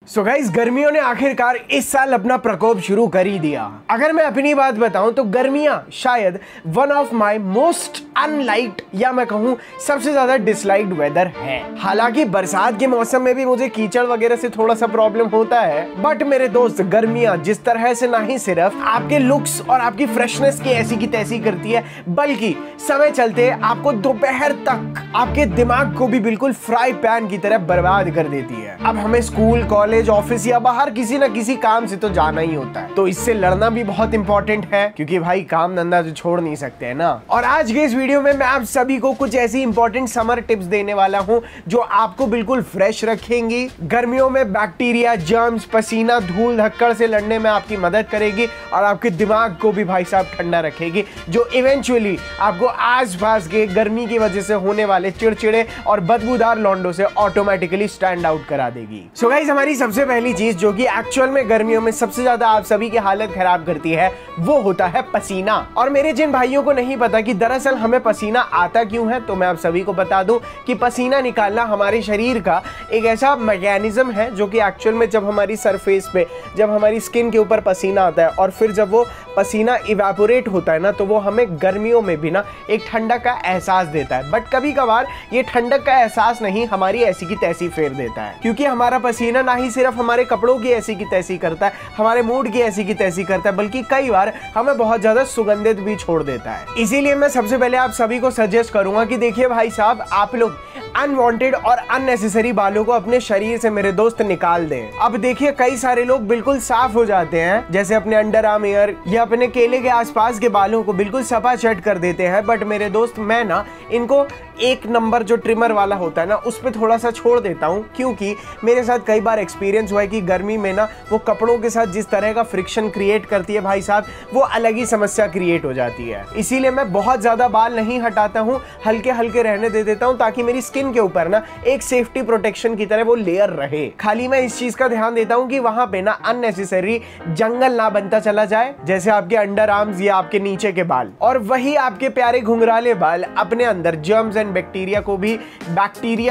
So guys, गर्मियों ने आखिरकार इस साल अपना प्रकोप शुरू कर ही दिया। अगर मैं अपनी बात बताऊं तो गर्मियां शायद वन ऑफ माय मोस्ट अनलाइक्ड या मैं कहूं सबसे ज्यादा डिसलाइक्ड वेदर है। हालांकि बरसात के मौसम में भी मुझे कीचड़ वगैरह से थोड़ा सा प्रॉब्लम होता है, बट मेरे दोस्त गर्मियां जिस तरह से ना ही सिर्फ आपके लुक्स और आपकी फ्रेशनेस की ऐसी की तैसी करती है, बल्कि समय चलते आपको दोपहर तक आपके दिमाग को भी बिल्कुल फ्राई पैन की तरह बर्बाद कर देती है। अब हमें स्कूल, कॉलेज, ऑफिस या बाहर किसी ना किसी काम से तो जाना ही होता है, तो इससे लड़ना भी बहुत इंपॉर्टेंट है, क्योंकि भाई काम धंधा तो छोड़ नहीं सकते हैं ना। और आज के इस वीडियो में मैं आप सभी को कुछ ऐसी इंपॉर्टेंट समर टिप्स देने वाला हूं जो आपको बिल्कुल फ्रेश रखेंगी, गर्मियों में बैक्टीरिया, जर्म्स, पसीना, धूल धक्कड़ से लड़ने में आपकी मदद करेगी और आपके दिमाग को भी भाई साहब ठंडा रखेगी, जो इवेंचुअली आपको आसपास के गर्मी की वजह से होने वाले चिड़चिड़े और बदबूदार लौंडों से ऑटोमेटिकली स्टैंड आउट करा देगी। सो गाइस, हमारी सबसे पहली चीज जो कि एक्चुअल में गर्मियों में सबसे ज्यादा आप सभी की हालत खराब करती है, वो होता है पसीना। और मेरे जिन भाइयों को नहीं पता कि दरअसल हमें पसीना आता क्यों है, तो मैं आप सभी को बता दूं कि पसीना निकालना हमारे शरीर का एक ऐसा मैकेनिज्म है जो कि एक्चुअल में जब हमारी सरफेस पे, जब हमारी स्किन के ऊपर पसीना आता है और फिर जब वो पसीना इवेपोरेट होता है ना, तो वो हमें गर्मियों में भी ना एक ठंडक का एहसास देता है। बट कभी कभार ये ठंडक का एहसास नहीं, हमारी ऐसी की तैसी फेर देता है, क्योंकि हमारा पसीना ना ही सिर्फ हमारे कपड़ों की ऐसी की तैसी करता है, हमारे मूड की ऐसी की तैसी करता है, बल्कि कई बार हमें बहुत ज्यादा सुगंधित भी छोड़ देता है। इसीलिए मैं सबसे पहले आप सभी को सजेस्ट करूंगा कि देखिए भाई साहब, आप लोग अनवांटेड और अननेसेसरी बालों को अपने शरीर से मेरे दोस्त निकाल दें। अब देखिए, कई सारे लोग बिल्कुल साफ हो जाते हैं, जैसे अपने अंडर आर्म एयर या अपने केले के आसपास के बालों को बिल्कुल सपाचट कर देते हैं, बट मेरे दोस्त मैं ना इनको एक नंबर जो ट्रिमर वाला होता है ना, उस पर थोड़ा सा छोड़ देता हूँ, क्योंकि मेरे साथ कई बार एक्सपीरियंस हुआ है कि गर्मी में ना वो कपड़ों के साथ जिस तरह का फ्रिक्शन क्रिएट करती है भाई साहब, वो अलग ही समस्या क्रिएट हो जाती है। इसीलिए मैं बहुत ज्यादा बाल नहीं हटाता हूँ, हल्के हल्के रहने दे देता हूँ, ताकि मेरी स्किन के ऊपर ना एक सेफ्टी प्रोटेक्शन की तरह वो लेयर रहे। खाली मैं इस चीज का ध्यान देता हूँ कि वहां पे ना अननेसेसरी जंगल ना बनता चला जाए, जैसे आपके अंडर आर्म्स या आपके नीचे के बाल, और वही आपके प्यारे घुंघराले बाल अपने अंदर जर्म्स एंड बैक्टीरिया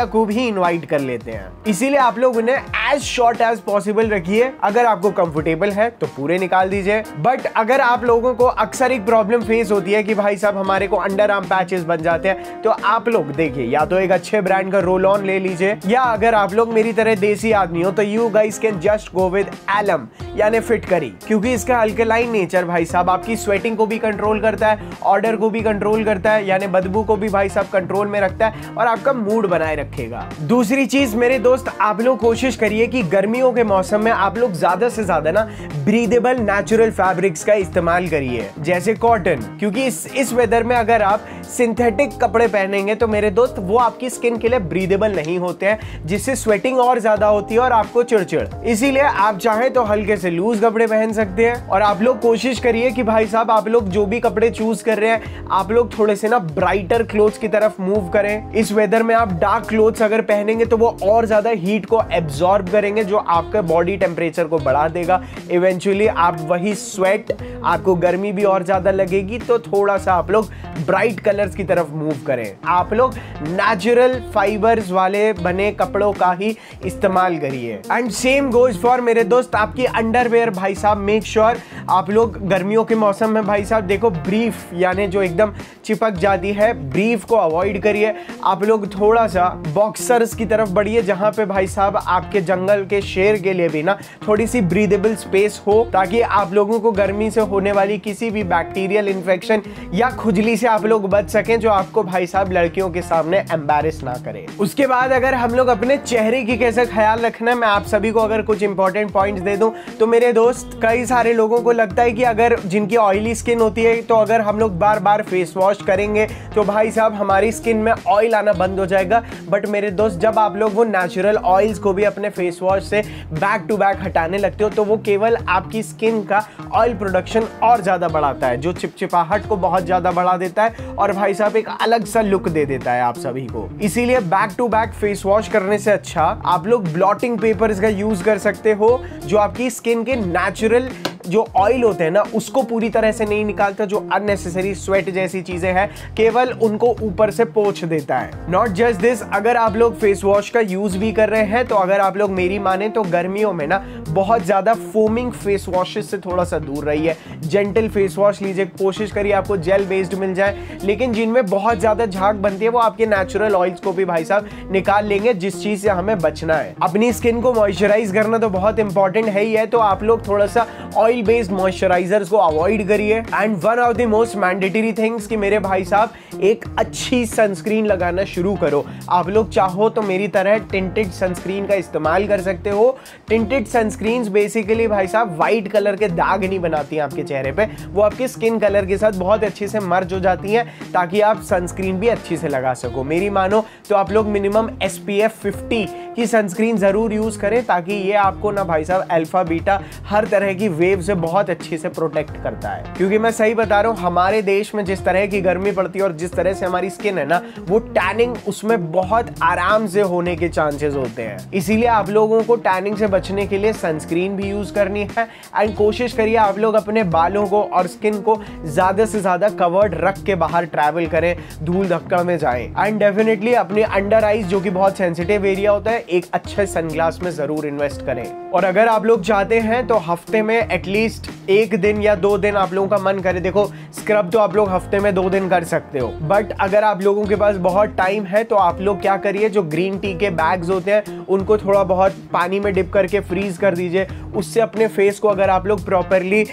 को भी इनवाइट कर लेते हैं। इसीलिए आप लोग उन्हें एज शॉर्ट एज पॉसिबल रखिए। अगर आपको कंफर्टेबल है तो पूरे निकाल दीजिए, बट अगर आप लोगों को अक्सर एक प्रॉब्लम फेस होती है कि भाई साहब हमारे को अंडर आर्म पैचेस बन जाते हैं, तो आप लोग देखिए, या तो एक अच्छे ब्रांड का रोल ऑन ले लीजिए, या अगर आप लोग मेरी तरह देसी आदमी हो तो you guys can just go with alum यानी फिटकरी, क्योंकि इसका अल्कलाइन नेचर भाई साहब आपकी स्वेटिंग को भी कंट्रोल करता है, ऑर्डर को भी कंट्रोल करता है, यानी बदबू को भी भाई साहब कंट्रोल में रखता है और आपका मूड बनाए रखेगा। दूसरी चीज मेरे दोस्त, आप लोग कोशिश करिए कि गर्मियों के मौसम में आप लोग ज्यादा से ज्यादा ना ब्रीदेबल नेचुरल फैब्रिक्स का इस्तेमाल करिए, जैसे कॉटन, क्योंकि इस वेदर में अगर आप सिंथेटिक कपड़े पहनेंगे तो मेरे दोस्त वो आपकी स्किन के लिए ब्रीदेबल नहीं होते हैं, जिससे स्वेटिंग और ज्यादा होती है और आपको चिड़चिड़। इसीलिए आप चाहें तो हल्के से लूज कपड़े पहन सकते हैं। और आप लोग कोशिश करिए कि भाई साहब आप लोग जो भी कपड़े चूज कर रहे हैं, आप लोग थोड़े से ना ब्राइटर क्लोथ्स की तरफ मूव करें। इस वेदर में आप डार्क क्लोथ्स अगर पहनेंगे तो वो और ज्यादा हीट को एब्जॉर्ब करेंगे, जो आपके बॉडी टेम्परेचर को बढ़ा देगा। इवेंचुअली आप वही स्वेट, आपको गर्मी भी और ज्यादा लगेगी, तो थोड़ा सा आप लोग ब्राइट कलर्स की तरफ मूव करें। आप लोग नेचुरल फाइबर्स वाले बने कपड़ों का ही इस्तेमाल करिए। एंड सेम गोज फॉर मेरे दोस्त आपकी अंडरवेयर भाई साहब, मेक श्योर आप लोग गर्मियों के मौसम में भाई साहब देखो, ब्रीफ यानी जो एकदम चिपक जाती है, ब्रीफ को अवॉइड करिए। आप लोग थोड़ा सा बॉक्सर्स की तरफ बढ़िए, जहां पे भाई साहब आपके जंगल के शेर के लिए भी ना थोड़ी सी ब्रीदेबल स्पेस हो, ताकि आप लोगों को गर्मी से होने वाली किसी भी बैक्टीरियल इन्फेक्शन या खुजली से आप लोग बच सकें, जो आपको भाई साहब लड़कियों के सामने एम्बैरेस ना करे। उसके बाद अगर हम लोग अपने चेहरे की कैसे ख्याल रखना है, मैं आप सभी को अगर कुछ इंपॉर्टेंट पॉइंट्स दे दूं, तो मेरे दोस्त कई सारे लोगों को लगता है कि अगर जिनकी ऑयली स्किन होती है, तो अगर हम लोग बार बार फेस वॉश करेंगे तो भाई साहब हमारी स्किन में ऑयल आना बंद हो जाएगा। बट मेरे दोस्त, जब आप लोग वो नेचुरल ऑयल्स को भी अपने फेस वॉश से बैक टू बैक हटाने लगते हो, तो वो केवल आपकी स्किन का ऑयल प्रोडक्शन और ज्यादा बढ़ाता है, जो चिपचिपाहट को बहुत ज्यादा बढ़ा देता है और भाई साहब एक अलग सा लुक दे देता है आप सभी को। इसीलिए back to back face wash करने से अच्छा आप लोग ब्लॉटिंग पेपर्स का यूज कर सकते हो, जो आपकी स्किन के नेचुरल जो ऑयल होते हैं ना उसको पूरी तरह से नहीं निकालता, जो अननेसेसरी स्वेट जैसी चीजें हैं केवल उनको ऊपर से पोंछ देता है। नॉट जस्ट दिस, अगर आप लोग फेस वॉश का यूज भी कर रहे हैं तो अगर आप लोग मेरी माने तो गर्मियों में ना बहुत ज्यादा फोमिंग फेस वॉशेस से थोड़ा सा दूर रहिए। जेंटल फेस वॉश लीजिए, कोशिश करिए आपको जेल बेस्ड मिल जाए, लेकिन जिनमें बहुत ज्यादा झाग बनती है वो आपके नेचुरल ऑयल्स को भी भाई साहब निकाल लेंगे, जिस चीज से हमें बचना है। अपनी स्किन को मॉइस्चराइज करना तो बहुत इंपॉर्टेंट है ही है, तो आप लोग थोड़ा सा ऑयल बेस्ड मॉइस्चराइजर्स को अवॉइड करिए। And one of the most mandatory things कि मेरे भाई साहब एक अच्छी सनस्क्रीन लगाना शुरू करो। आप लोग चाहो तो मेरी तरह टिंटेड सनस्क्रीन का इस्तेमाल कर सकते हो। टिंटेड सनस्क्रीन्स बेसिकली भाई साहब व्हाइट कलर के दाग नहीं बनाती हैं आपके चेहरे पे, वो आपके स्किन कलर के साथ बहुत अच्छे से मर्ज हो जाती हैं ताकि आप सनस्क्रीन भी अच्छी से लगा सको। मेरी मानो तो आप लोग मिनिमम SPF 50 की सनस्क्रीन जरूर यूज करें, ताकि ये आपको ना भाई साहब अल्फा बीटा हर तरह की वेव से बहुत अच्छे से प्रोटेक्ट करता है। क्योंकि मैं सही बता रहा हूँ, हमारे देश में जिस तरह की गर्मी पड़ती है और जिस तरह से हमारी स्किन है ना, वो टैनिंग उसमें बहुत आराम से होने के चांसेस होते हैं। इसीलिए आप लोगों को टैनिंग से बचने के लिए सनस्क्रीन भी यूज करनी है। एंड कोशिश करिए आप लोग अपने बालों को और स्किन को ज्यादा से ज्यादा कवर्ड रख के बाहर ट्रैवल करें, धूल धक्का में जाएं। एंड डेफिनेटली अपने अंडर आईज जो कि बहुत सेंसिटिव एरिया होता है, एक अच्छे सनग्लास में जरूर इन्वेस्ट करें। और अगर आप लोग चाहते हैं तो हफ्ते में एटलीस्ट 1 दिन या 2 दिन आप लोगों का मन करे, देखो स्क्रब तो आप लोग हफ्ते में 2 दिन कर सकते हो, बट अगर आप लोगों के पास बहुत टाइम है तो आप लोग क्या करिए, जो ग्रीन टी के बैग्स होते हैं उनको थोड़ा बहुत पानी में डिप करके फ्रीज कर दीजिए। उससे अपने फेस को अगर आप लोग प्रॉपरली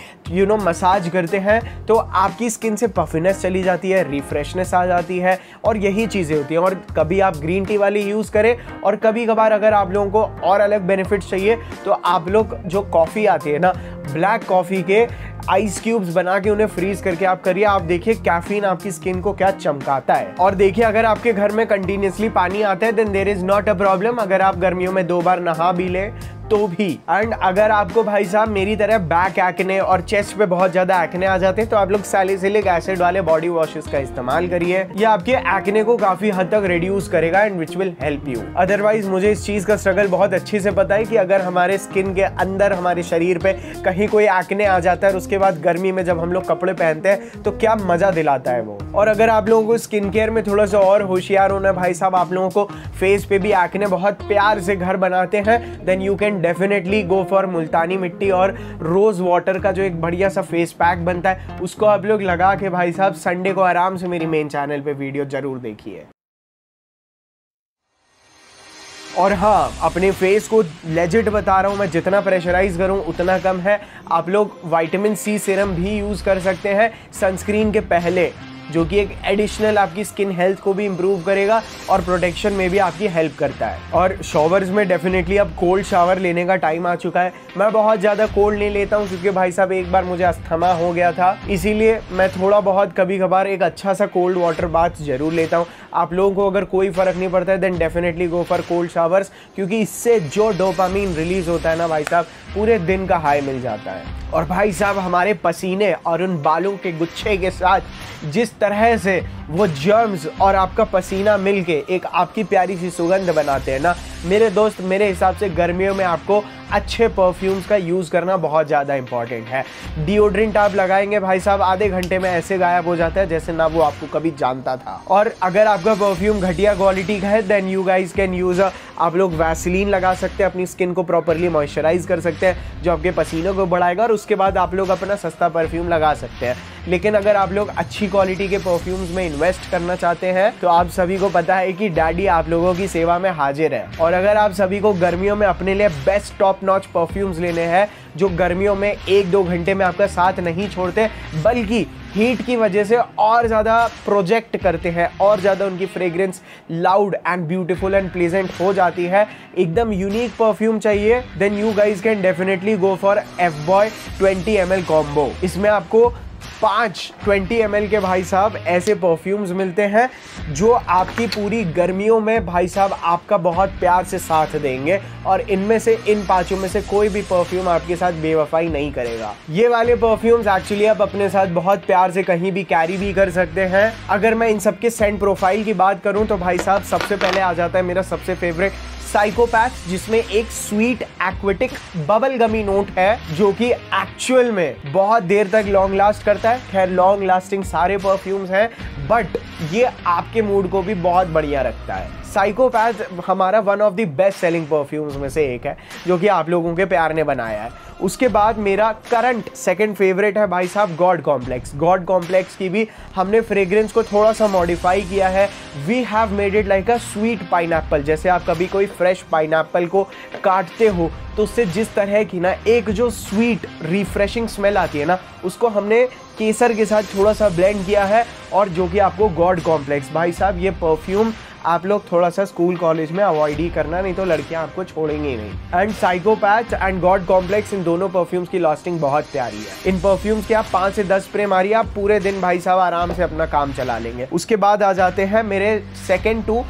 मसाज करते हैं तो आपकी स्किन से पफिनेस चली जाती है, रिफ्रेशनेस आ जाती है, और यही चीजें होती हैं। और कभी आप ग्रीन टी वाली यूज करें, और कभी कभार अगर आप लोगों को और अलग बेनिफिट्स चाहिए तो आप लोग जो कॉफी आती है ना, ब्लैक कॉफी के आइस क्यूब्स बना के उन्हें फ्रीज करके आप करिए। आप देखिए कैफीन आपकी स्किन को क्या चमकाता है। और देखिए अगर आपके घर में कंटिन्यूअसली पानी आता है then there is not a problem, अगर आप गर्मियों में 2 बार नहा भी लें तो भी। एंड अगर आपको भाई साहब मेरी तरह बैक एक्ने और चेस्ट पे बहुत ज्यादा एक्ने आ जाते हैं तो आप लोग सैलिसिलिक एसिड वाले बॉडी वॉशेस का इस्तेमाल करिए, ये आपके एक्ने को काफी हद तक रिड्यूस करेगा and which will help you. Otherwise मुझे इस चीज का स्ट्रगल बहुत अच्छे से पता है कि अगर हमारे स्किन के अंदर हमारे शरीर पे कहीं कोई एक्ने आ जाता है और उसके बाद गर्मी में जब हम लोग कपड़े पहनते हैं तो क्या मजा दिलाता है वो। और अगर आप लोगों को स्किन केयर में थोड़ा सा और होशियार होना है भाई साहब, आप लोगों को फेस पे भी एक्ने बहुत प्यार से घर बनाते हैं, then you can definitely go for multani mitti और रोज वाटर का जो एक बढ़िया सा फेस पैक बनता है, उसको आप लोग लगा के भाई साहब संडे को आराम से मेरी मेन चैनल पे वीडियो जरूर देखिए। और हाँ, अपने फेस को लेजिट बता रहा हूँ मैं, जितना प्रेशराइज करूँ उतना कम है। आप लोग विटामिन C सीरम भी यूज़ कर सकते हैं सनस्क्रीन के पहले, जो कि एक एडिशनल आपकी स्किन हेल्थ को भी इंप्रूव करेगा और प्रोटेक्शन में भी आपकी हेल्प करता है। और शॉवर्स में डेफिनेटली अब कोल्ड शावर लेने का टाइम आ चुका है। मैं बहुत ज़्यादा कोल्ड नहीं लेता हूँ क्योंकि भाई साहब एक बार मुझे अस्थमा हो गया था, इसीलिए मैं थोड़ा बहुत कभी कभार एक अच्छा सा कोल्ड वाटर बाथ जरूर लेता हूँ। आप लोगों को अगर कोई फ़र्क नहीं पड़ता है then definitely go for cold showers, क्योंकि इससे जो डोपामीन रिलीज होता है ना भाई साहब, पूरे दिन का हाई मिल जाता है। और भाई साहब हमारे पसीने और उन बालों के गुच्छे के साथ जिस तरह से वो जर्म्स और आपका पसीना मिलके एक आपकी प्यारी सी सुगंध बनाते हैं ना, मेरे दोस्त, मेरे हिसाब से गर्मियों में आपको अच्छे परफ्यूम्स का यूज़ करना बहुत ज़्यादा इंपॉर्टेंट है। डिओड्रेंट आप लगाएंगे भाई साहब, आधे घंटे में ऐसे गायब हो जाता है जैसे ना वो आपको कभी जानता था। और अगर आपका परफ्यूम घटिया क्वालिटी का है then you guys can use आप लोग वैसलीन लगा सकते हैं, अपनी स्किन को प्रॉपरली मॉइस्चराइज कर सकते हैं जो आपके पसीनों को बढ़ाएगा, और उसके बाद आप लोग अपना सस्ता परफ्यूम लगा सकते हैं। लेकिन अगर आप लोग अच्छी क्वालिटी के परफ्यूम्स में इन्वेस्ट करना चाहते हैं तो आप सभी को पता है कि डैडी आप लोगों की सेवा में हाजिर है। और अगर आप सभी को गर्मियों में अपने लिए बेस्ट टॉप नॉच परफ्यूम्स लेने हैं जो गर्मियों में 1-2 घंटे में आपका साथ नहीं छोड़ते बल्कि हीट की वजह से और ज़्यादा प्रोजेक्ट करते हैं, और ज़्यादा उनकी fragrance loud and beautiful and pleasant हो जाती है, एकदम यूनिक परफ्यूम चाहिए, then you guys can definitely go for F-Boy 20 ml combo. इसमें आपको 5 20 ml के भाई साहब ऐसे परफ्यूम्स मिलते हैं जो आपकी पूरी गर्मियों में भाई साहब आपका बहुत प्यार से साथ देंगे, और इनमें से इन 5 में से कोई भी परफ्यूम आपके साथ बेवफाई नहीं करेगा। ये वाले परफ्यूम्स एक्चुअली आप अपने साथ बहुत प्यार से कहीं भी कैरी भी कर सकते हैं। अगर मैं इन सबके सेंट प्रोफाइल की बात करूं तो भाई साहब सबसे पहले आ जाता है मेरा सबसे फेवरेट साइकोपैथ जिसमें एक स्वीट एक्वेटिक बबल गमी नोट है जो कि एक्चुअल में बहुत देर तक लॉन्ग लास्ट करता है। खैर लॉन्ग लास्टिंग सारे परफ्यूम्स हैं बट ये आपके मूड को भी बहुत बढ़िया रखता है। साइकोपैथ हमारा one of the best selling perfumes में से एक है जो कि आप लोगों के प्यार ने बनाया है। उसके बाद मेरा करंट सेकंड फेवरेट है भाई साहब गॉड कॉम्प्लेक्स। गॉड कॉम्प्लेक्स की भी हमने फ्रेग्रेंस को थोड़ा सा मॉडिफाई किया है। We have made it like a sweet pineapple. जैसे आप कभी कोई फ्रेश पाइनएप्पल को काटते हो तो उससे जिस तरह की ना एक जो स्वीट रिफ्रेशिंग स्मेल आती है ना, उसको हमने केसर के साथ थोड़ा सा ब्लेंड किया है और जो कि आपको गॉड कॉम्प्लेक्स। भाई साहब ये परफ्यूम आप लोग थोड़ा सा स्कूल कॉलेज में अवॉइड ही करना, नहीं तो लड़कियां आपको छोड़ेंगी ही नहीं। And psychopath and God complex in दोनों परफ्यूम्स की लास्टिंग बहुत प्यारी है। इन परफ्यूम्स के आप 5 से 10 स्प्रे मारिए, आप पूरे दिन भाई साहब आराम से अपना काम चला लेंगे। उसके बाद आ जाते हैं मेरे सेकेंड 2,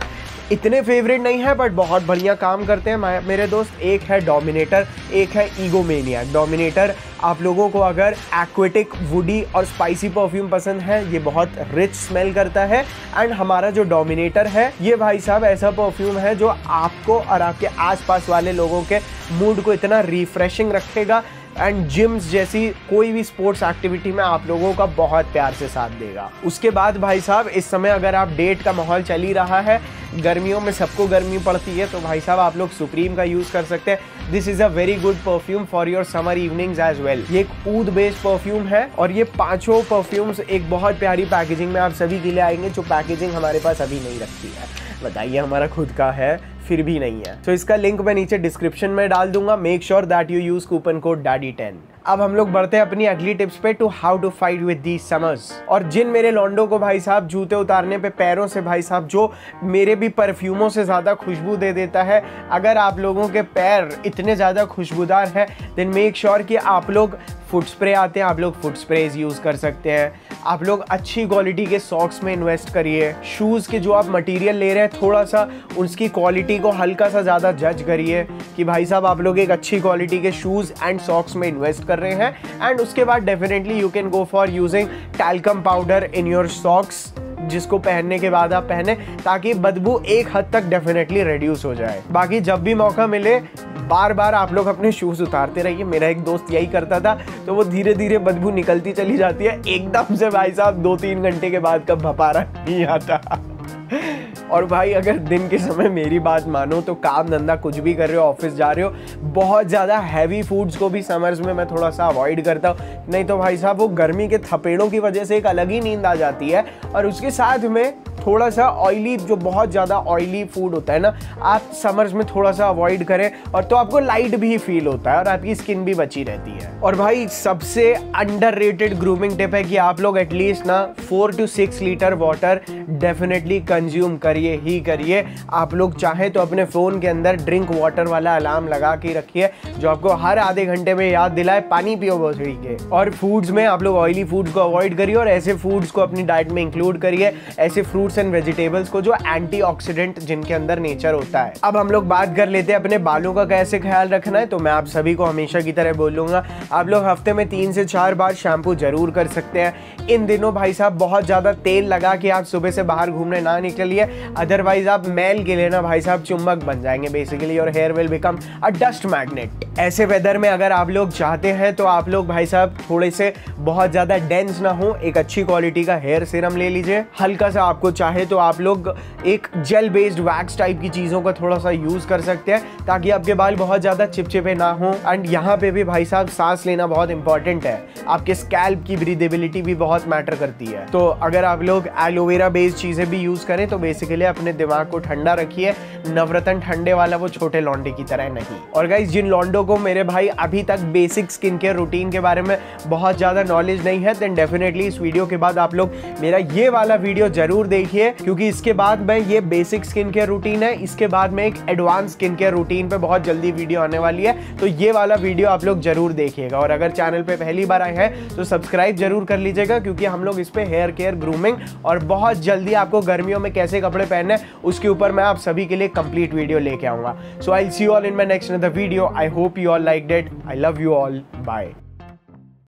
इतने फेवरेट नहीं है बट बहुत बढ़िया काम करते हैं मेरे दोस्त। एक है डोमिनेटर, एक है ईगोमेनिया। डोमिनेटर आप लोगों को अगर एक्वेटिक वुडी और स्पाइसी परफ्यूम पसंद है, ये बहुत रिच स्मेल करता है। एंड हमारा जो डोमिनेटर है ये भाई साहब ऐसा परफ्यूम है जो आपको और आपके आसपास वाले लोगों के मूड को इतना रिफ्रेशिंग रखेगा एंड जिम्स जैसी कोई भी स्पोर्ट्स एक्टिविटी में आप लोगों का बहुत प्यार से साथ देगा। उसके बाद भाई साहब इस समय अगर आप डेट का माहौल चल ही रहा है, गर्मियों में सबको गर्मी पड़ती है, तो भाई साहब आप लोग सुप्रीम का यूज कर सकते हैं। This is a very good perfume for your summer evenings as well. ये एक ऊद बेस्ड परफ्यूम है और ये पांचों परफ्यूम्स एक बहुत प्यारी पैकेजिंग में आप सभी के लिए आएंगे, जो पैकेजिंग हमारे पास अभी नहीं रखी है। बताइए हमारा खुद का है फिर भी नहीं है। तो इसका लिंक मैं नीचे डिस्क्रिप्शन में डाल दूंगा। Make sure that you use coupon code daddy10। अब हम लोग बढ़ते हैं अपनी अगली टिप्स पे, to how to fight with the summers. और जिन मेरे लॉन्डो को भाई साहब जूते उतारने पे पैरों से भाई साहब जो मेरे भी परफ्यूमों से ज़्यादा खुशबू दे देता है, अगर आप लोगों के पैर इतने ज़्यादा खुशबूदार है देन मेक श्योर कि आप लोग फुट स्प्रे आते हैं, आप लोग फुट स्प्रेज यूज़ कर सकते हैं। आप लोग अच्छी क्वालिटी के सॉक्स में इन्वेस्ट करिए। शूज़ के जो आप मटेरियल ले रहे हैं थोड़ा सा उसकी क्वालिटी को हल्का सा ज़्यादा जज करिए कि भाई साहब आप लोग एक अच्छी क्वालिटी के शूज़ एंड सॉक्स में इन्वेस्ट कर रहे हैं। एंड उसके बाद definitely you can go for using talcum powder in your socks, जिसको पहनने के बाद आप पहने ताकि बदबू एक हद तक डेफिनेटली रिड्यूस हो जाए। बाकी जब भी मौका मिले बार बार आप लोग अपने शूज उतारते रहिए। मेरा एक दोस्त यही करता था, तो वो धीरे धीरे बदबू निकलती चली जाती है, एकदम से भाई साहब 2-3 घंटे के बाद कब भपारा नहीं आता। और भाई अगर दिन के समय मेरी बात मानो तो काम धंधा कुछ भी कर रहे हो, ऑफिस जा रहे हो, बहुत ज़्यादा हैवी फूड्स को भी समर्स में मैं थोड़ा सा अवॉइड करता हूँ, नहीं तो भाई साहब वो गर्मी के थपेड़ों की वजह से एक अलग ही नींद आ जाती है। और उसके साथ में थोड़ा सा ऑयली, जो बहुत ज़्यादा ऑयली फूड होता है ना, आप समर्स में थोड़ा सा अवॉइड करें, और तो आपको लाइट भी फील होता है और आपकी स्किन भी बची रहती है। और भाई सबसे अंडररेटेड ग्रूमिंग टिप है कि आप लोग एटलीस्ट ना 4 to 6 litre water definitely consume करिए ही करिए। आप लोग चाहे तो अपने फ़ोन के अंदर ड्रिंक वाटर वाला अलार्म लगा के रखिए जो आपको हर आधे घंटे में याद दिलाए पानी पियो भोसड़ी के। और फूड्स में आप लोग ऑयली फूड्स को अवॉइड करिए और ऐसे फूड्स को अपनी डाइट में इंक्लूड करिए, ऐसे फ्रूट्स एंड वेजिटेबल्स को जो एंटीऑक्सीडेंट जिनके अंदर नेचर होता है। अब हम लोग बात कर लेते हैं अपने बालों का कैसे ख्याल रखना है। तो मैं आप सभी को हमेशा की तरह बोलूंगा, आप लोग हफ्ते में 3 से 4 बार शैम्पू जरूर कर सकते हैं। इन दिनों भाई साहब बहुत ज़्यादा तेल लगा के आप सुबह से बाहर घूमने ना निकलिए, अदरवाइज आप मैल के लिए ना भाई साहब चुंबक बन जाएंगे बेसिकली, और hair will become a dust magnet. ऐसे वेदर में अगर आप लोग चाहते हैं तो आप लोग भाई साहब थोड़े से बहुत ज़्यादा डेंस ना हो, एक अच्छी क्वालिटी का हेयर सीरम ले लीजिए। हल्का सा आपको चाहे तो आप लोग एक जेल बेस्ड वैक्स टाइप की चीज़ों का थोड़ा सा यूज़ कर सकते हैं ताकि आपके बाल बहुत ज़्यादा चिपचिपे ना हो। एंड यहाँ पे भी भाई साहब सांस लेना बहुत इंपॉर्टेंट है, आपके स्कैल्प की ब्रीदेबिलिटी भी बहुत मैटर करती है। तो अगर आप लोग एलोवेरा बेस्ड चीज़ें भी यूज़ करें तो बेसिकली अपने दिमाग को ठंडा रखिए, नवरत्न ठंडे वाला वो छोटे लौंडे की तरह नहीं। और गाइस जिन लौंडों को मेरे भाई अभी तक बेसिक स्किन केयर रूटीन के बारे में बहुत ज़्यादा नॉलेज नहीं है, देन डेफिनेटली इस वीडियो के बाद आप लोग मेरा ये वाला वीडियो जरूर देखिए, क्योंकि इसके बाद में ये बेसिक स्किन केयर रूटीन है, इसके बाद में एक एडवांस स्किन केयर रूटीन पे बहुत जल्दी वीडियो आने वाली है। तो ये वाला वीडियो आप लोग जरूर देखिएगा। और अगर चैनल पे पहली बार आए हैं तो सब्सक्राइब जरूर कर लीजिएगा, क्योंकि हम लोग इस पे हेयर केयर, ग्रूमिंग और बहुत जल्दी आपको गर्मियों में कैसे कपड़े पहनने उसके ऊपर मैं आप सभी के लिए कंप्लीट वीडियो लेके आऊंगा। So I will see you all in my next another video. I hope you all liked it. I love you all. Bye.